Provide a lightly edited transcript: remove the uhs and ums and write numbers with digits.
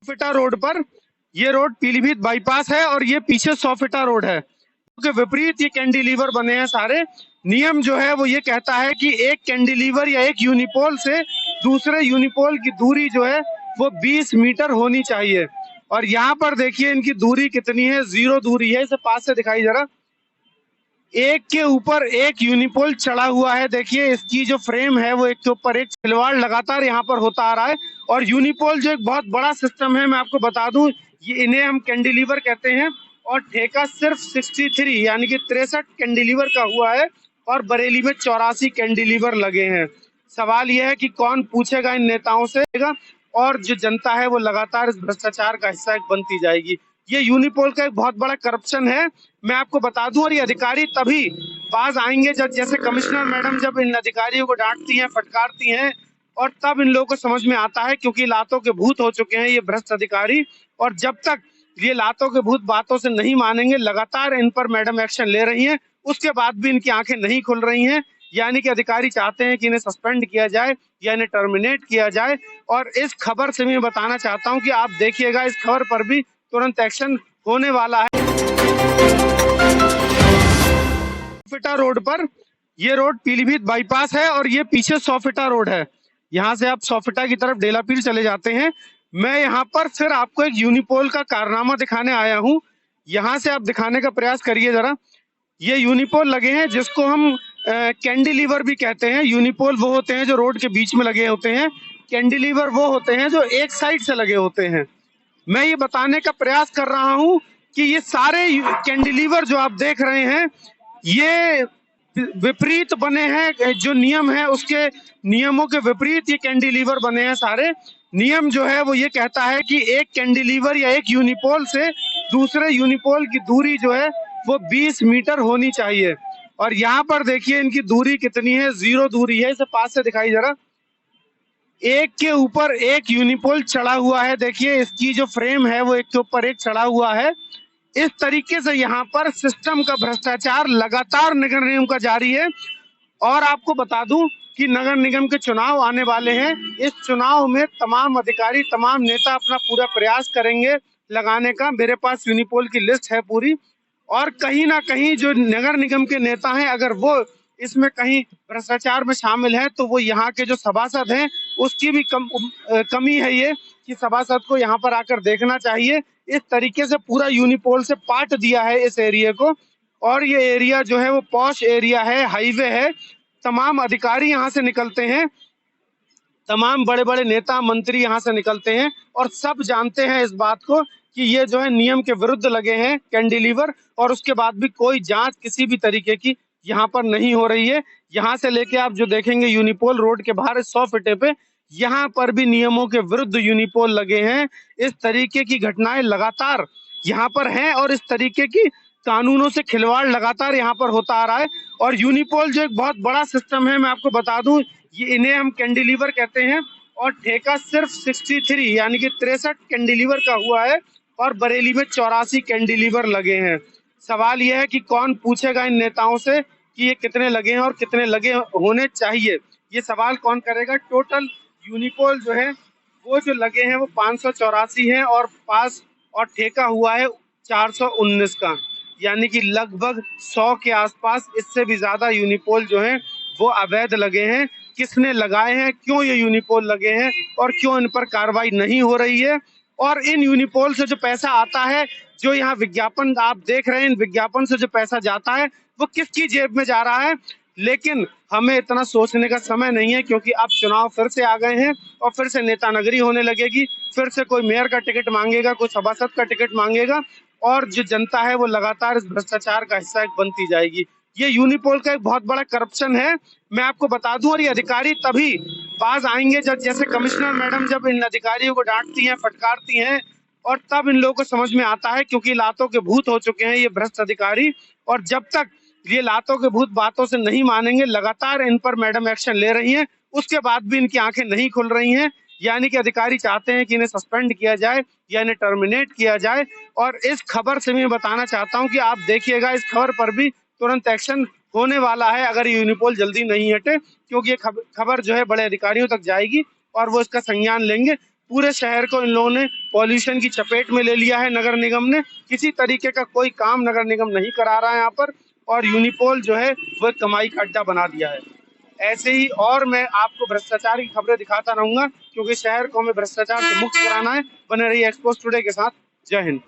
FITA road पर ये road Pilibhit bypass है और ये पीछे 100 फीटा रोड है के विपरीत ये कैंडिलीवर बने हैं सारे। नियम जो है वो ये कहता है कि एक कैंडिलीवर या एक यूनिपोल से दूसरे यूनिपोल की दूरी जो है वो 20 मीटर होनी चाहिए। और यहाँ पर देखिए इनकी दूरी कितनी है, 0 दूरी है। इसे पास से दिखाई जरा। एक के ऊपर एक यूनिपोल चढ़ा हुआ है। देखिए इसकी जो फ्रेम है वो एक के ऊपर एक खिलवाड़ लगातार यहाँ पर होता आ रहा है। और यूनिपोल जो एक बहुत बड़ा सिस्टम है, मैं आपको बता दूं, ये इन्हें हम कैंडिलीवर कहते हैं। और ठेका सिर्फ 63 यानी कि 63 कैंडिलीवर का हुआ है और बरेली में 84 कैंडिलीवर लगे हैं। सवाल यह है कि कौन पूछेगा इन नेताओं से, और जो जनता है वो लगातार इस भ्रष्टाचार का हिस्सा बनती जाएगी। ये यूनिपोल का एक बहुत बड़ा करप्शन है, मैं आपको बता दूं। और ये अधिकारी तभी बाज आएंगे जब जैसे कमिश्नर मैडम जब इन अधिकारियों को डांटती हैं, फटकारती हैं, और तब इन लोगों को समझ में आता है, क्योंकि लातों के भूत हो चुके हैं ये भ्रष्ट अधिकारी। और जब तक ये लातों के भूत बातों से नहीं मानेंगे, लगातार इन पर मैडम एक्शन ले रही हैं, उसके बाद भी इनकी आंखें नहीं खुल रही हैं। यानी कि अधिकारी चाहते हैं कि इन्हें सस्पेंड किया जाए या इन्हें टर्मिनेट किया जाए। और इस खबर से मैं बताना चाहता हूं कि आप देखिएगा, इस खबर पर भी तुरंत एक्शन होने वाला है। फीटा रोड पर ये रोड पीलीभीत बाईपास है और ये पीछे 100 फीटा रोड है। यहाँ से आप 100 फीटा की तरफ डेलापीर चले जाते हैं। मैं यहाँ पर फिर आपको एक यूनिपोल का कारनामा दिखाने आया हूँ। यहाँ से आप दिखाने का प्रयास करिए जरा। ये यूनिपोल लगे हैं जिसको हम कैंडिलीवर भी कहते हैं। यूनिपोल वो होते हैं जो रोड के बीच में लगे होते हैं, कैंडिलीवर वो होते हैं जो एक साइड से लगे होते हैं। मैं ये बताने का प्रयास कर रहा हूं कि ये सारे कैंडिलीवर जो आप देख रहे हैं ये विपरीत बने हैं। जो नियम है उसके नियमों के विपरीत ये कैंडिलीवर बने हैं सारे। नियम जो है वो ये कहता है कि एक कैंडिलीवर या एक यूनिपोल से दूसरे यूनिपोल की दूरी जो है वो 20 मीटर होनी चाहिए। और यहाँ पर देखिए इनकी दूरी कितनी है, 0 दूरी है। इसे पास से दिखाई जरा। एक के ऊपर एक यूनिपोल चढ़ा हुआ है। देखिए इसकी जो फ्रेम है वो एक के ऊपर एक चढ़ा हुआ है। इस तरीके से यहाँ पर सिस्टम का भ्रष्टाचार लगातार नगर निगम का जारी है। और आपको बता दूं कि नगर निगम के चुनाव आने वाले हैं। इस चुनाव में तमाम अधिकारी, तमाम नेता अपना पूरा प्रयास करेंगे लगाने का। मेरे पास यूनिपोल की लिस्ट है पूरी। और कहीं ना कहीं जो नगर निगम के नेता हैं, अगर वो इसमें कहीं भ्रष्टाचार में शामिल है तो वो यहाँ के जो सभासद हैं उसकी भी कमी है ये, कि सभासद को यहाँ पर आकर देखना चाहिए। इस तरीके से पूरा यूनिपोल से पाट दिया है इस एरिया को। और ये एरिया जो है वो पॉश एरिया है, हाईवे है। तमाम अधिकारी यहाँ से निकलते हैं, तमाम बड़े बड़े नेता मंत्री यहाँ से निकलते हैं, और सब जानते हैं इस बात को कि ये जो है नियम के विरुद्ध लगे हैं कैंडिलीवर। और उसके बाद भी कोई जांच किसी भी तरीके की यहाँ पर नहीं हो रही है। यहाँ से लेके आप जो देखेंगे यूनिपोल रोड के बाहर 100 फीटे पे, यहाँ पर भी नियमों के विरुद्ध यूनिपोल लगे हैं। इस तरीके की घटनाएं लगातार यहाँ पर हैं और इस तरीके की कानूनों से खिलवाड़ लगातार यहाँ पर होता आ रहा है। और यूनिपोल जो एक बहुत बड़ा सिस्टम है, मैं आपको बता दूं, ये इन्हें हम कैंडिलीवर कहते हैं। और ठेका सिर्फ 63 यानी कि 63 कैंडिलीवर का हुआ है और बरेली में 84 कैंडिलीवर लगे हैं। सवाल यह है कि कौन पूछेगा इन नेताओं से कि ये कितने लगे हैं और कितने लगे होने चाहिए। ये सवाल कौन करेगा। टोटल यूनिपोल जो है वो जो लगे हैं वो 584 हैं और पास और ठेका हुआ है 419 का, यानी कि लगभग 100 के आसपास। इससे भी ज्यादा यूनिपोल जो हैं वो अवैध लगे हैं। किसने लगाए हैं, क्यों ये यूनिपोल लगे हैं और क्यों इन पर कार्रवाई नहीं हो रही है। और इन यूनिपोल से जो पैसा आता है, जो यहाँ विज्ञापन आप देख रहे हैं, इन विज्ञापन से जो पैसा जाता है वो किसकी जेब में जा रहा है। लेकिन हमें इतना सोचने का समय नहीं है, क्योंकि अब चुनाव फिर से आ गए हैं और फिर से नेता नगरी होने लगेगी। फिर से कोई मेयर का टिकट मांगेगा, कोई सभासद का टिकट मांगेगा, और जो जनता है वो लगातार इस भ्रष्टाचार का हिस्सा बनती जाएगी। ये यूनिपोल का एक बहुत बड़ा करप्शन है, मैं आपको बता दूं। और ये अधिकारी तभी बाज आएंगे जब जैसे कमिश्नर मैडम जब इन अधिकारियों को डांटती हैं, फटकारती हैं, और तब इन लोगों को समझ में आता है, क्योंकि लातों के भूत हो चुके हैं ये भ्रष्ट अधिकारी। और जब तक ये लातों के भूत बातों से नहीं मानेंगे, लगातार इन पर मैडम एक्शन ले रही हैं, उसके बाद भी इनकी आंखें नहीं खुल रही हैं। यानी कि अधिकारी चाहते हैं कि इन्हें सस्पेंड किया जाए या इन्हें टर्मिनेट किया जाए। और इस खबर से मैं बताना चाहता हूं कि आप देखिएगा, इस खबर पर भी तुरंत एक्शन होने वाला है अगर यूनिपोल जल्दी नहीं हटे, क्योंकि ये खबर जो है बड़े अधिकारियों तक जाएगी और वो इसका संज्ञान लेंगे। पूरे शहर को इन लोगों ने पॉल्यूशन की चपेट में ले लिया है। नगर निगम ने किसी तरीके का कोई काम नगर निगम नहीं करा रहा है यहाँ पर, और यूनिपोल जो है वो कमाई का अड्डा बना दिया है। ऐसे ही और मैं आपको भ्रष्टाचार की खबरें दिखाता रहूंगा, क्योंकि शहर को हमें भ्रष्टाचार से मुक्त कराना है। बने रहिए एक्सपोज टुडे के साथ। जय हिंद।